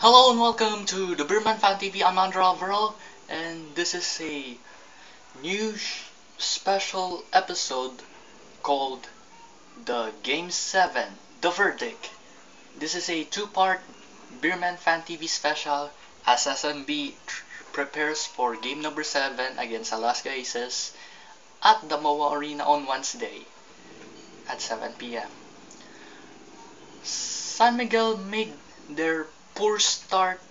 Hello and welcome to the Beerman Fan TV. I'm Andrew Alvaro, and this is a new special episode called the Game 7, The Verdict. This is a two-part Beerman Fan TV special as SMB prepares for game number 7 against Alaska Aces at the MOA Arena on Wednesday at 7 p.m. San Miguel made their poor start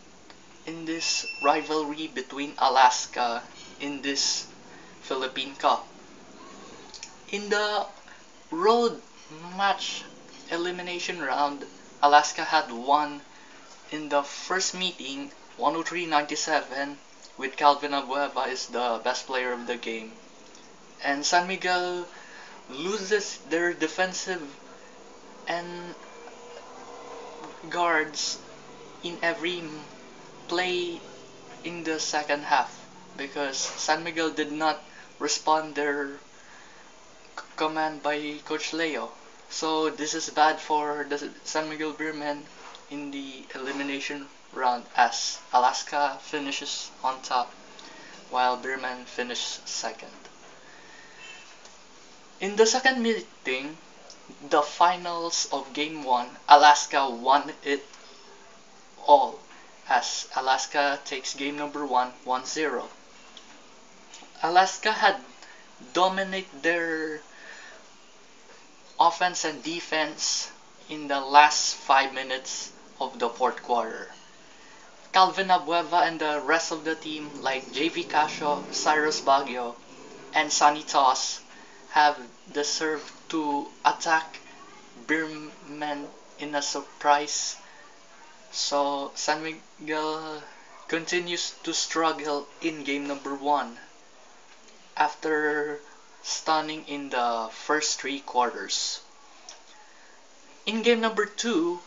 in this rivalry between Alaska in this Philippine Cup. In the road match elimination round, Alaska had won in the first meeting 103-97 with Calvin Abueva is the best player of the game. And San Miguel loses their defensive and guards in every play in the second half because San Miguel did not respond their command by Coach Leo. So this is bad for the San Miguel Beermen in the elimination round as Alaska finishes on top while Beermen finish second. In the second meeting, the finals of Game 1, Alaska won it all as Alaska takes game number 1, 1-0. Alaska had dominated their offense and defense in the last 5 minutes of the fourth quarter. Calvin Abueva and the rest of the team like JV Casio, Cyrus Baguio, and Sunny Toss have deserved to attack Beermen in a surprise. So San Miguel continues to struggle in game number 1 after stunning in the first 3 quarters. In game number 2,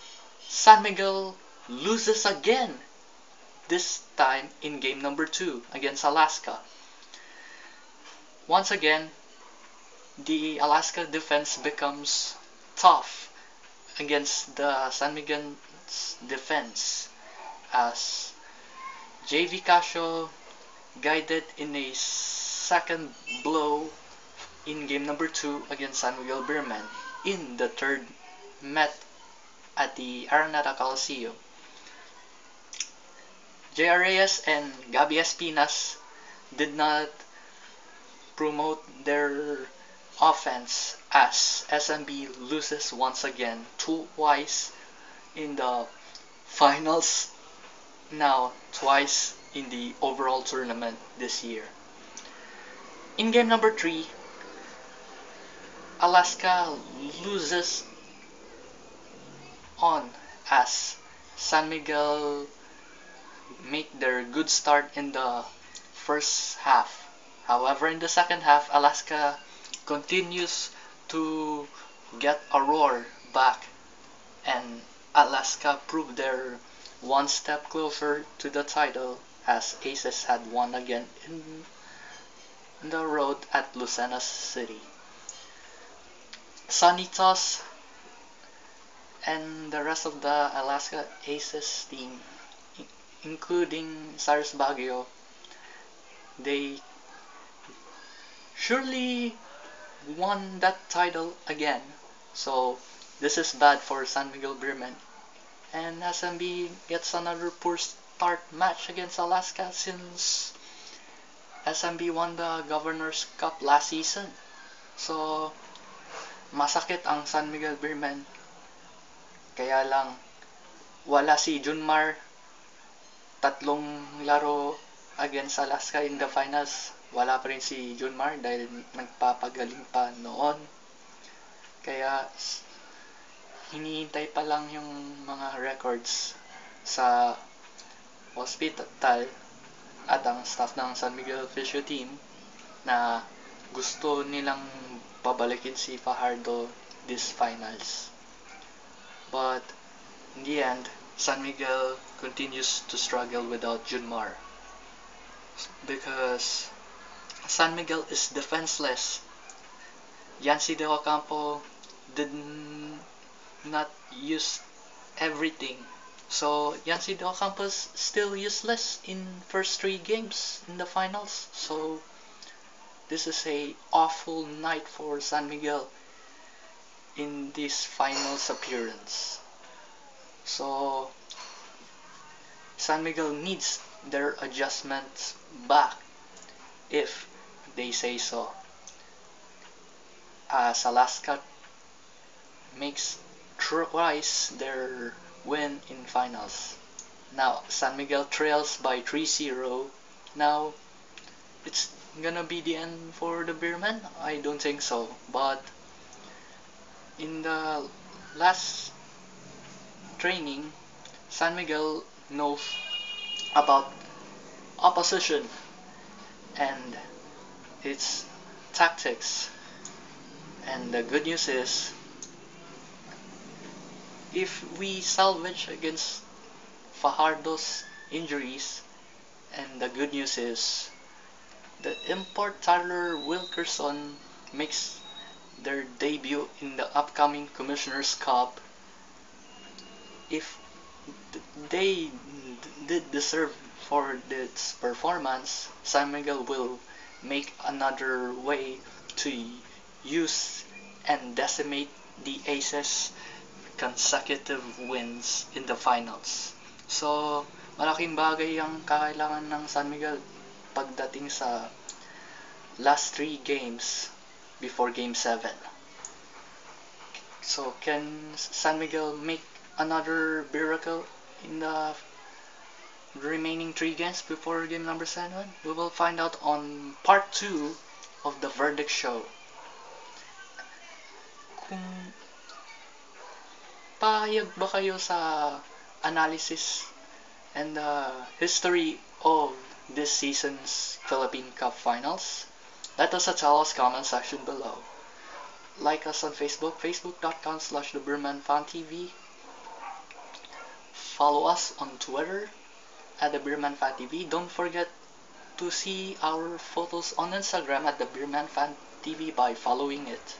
San Miguel loses again, this time in game number 2 against Alaska. Once again, the Alaska defense becomes tough against the San Miguel's defense as JV Casio guided in a second blow in game number 2 against San Miguel Beermen in the third met at the Araneta Coliseum. J.R. Reyes and Gabby Espinas did not promote their offense as SMB loses once again twice in the finals, now twice in the overall tournament this year. In game number 3, Alaska loses on as San Miguel make their good start in the first half. However, in the second half, Alaska continues to get a roar back and Alaska proved they're one step closer to the title as Aces had won again in the road at Lucena City. Sanitas and the rest of the Alaska Aces team, including Cyrus Baguio, they surely won that title again. So this is bad for San Miguel Beermen. And SMB gets another poor start match against Alaska since SMB won the Governor's Cup last season. So masakit ang San Miguel Beermen. Kaya lang wala si Junmar, tatlong laro against Alaska in the finals. Wala pa rin si Junmar dahil nagpapagaling pa noon. Kaya hinihintay pa lang yung mga records sa hospital at ang staff ng San Miguel Fisio team na gusto nilang pabalikin si Fajardo this finals. But in the end, San Miguel continues to struggle without Junmar because San Miguel is defenseless. Yancy De Ocampo did not use everything So Yancy De Ocampo's still useless in first three games in the finals. So this is a awful night for San Miguel in this finals appearance. So San Miguel needs their adjustments back if they say so. As Alaska makes twice their win in finals. Now San Miguel trails by 3-0. Now it's gonna be the end for the Beermen? I don't think so. But in the last training, San Miguel knows about opposition and its tactics. And the good news is, if we salvage against Fajardo's injuries, and the good news is, the import Tyler Wilkerson makes their debut in the upcoming Commissioner's Cup. If they did deserve for this performance, San Miguel will make another way to use and decimate the Aces' consecutive wins in the finals. So, malaking bagay ang kakailangan ng San Miguel pagdating sa last three games before Game 7. So, can San Miguel make another miracle in the remaining three games before game number 7? We will find out on part 2 of the verdict show. Kung pahayag ba kayo sa analysis and the history of this season's Philippine Cup Finals? Let us tell us comment section below. Like us on Facebook, facebook.com/TheBeermanFanTV. Follow us on Twitter at TheBeermanFanTV. Don't forget to see our photos on Instagram at TheBeermanFanTV by following it.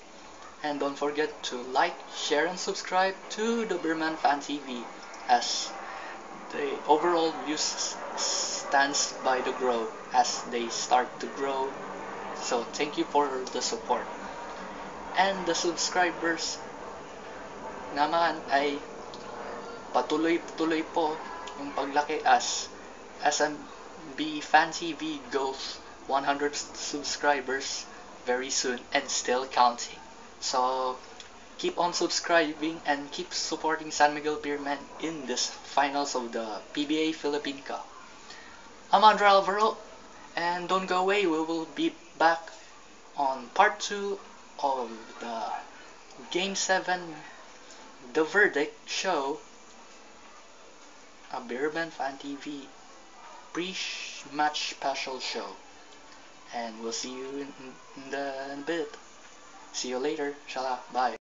And don't forget to like, share, and subscribe to the Beerman Fan TV as the overall views stands by to grow as they start to grow. So thank you for the support. And the subscribers naman ay patuloy-tuloy po yung paglaki as SMB Fan TV goes 100 subscribers very soon and still counting. So keep on subscribing and keep supporting San Miguel Beermen in this finals of the PBA Philippine Cup. I'm Andre Alvaro, and don't go away. We will be back on part 2 of the Game 7, the verdict show, a Beerman Fan TV pre-match special show. And we'll see you in a bit. See you later. Inshallah. Bye.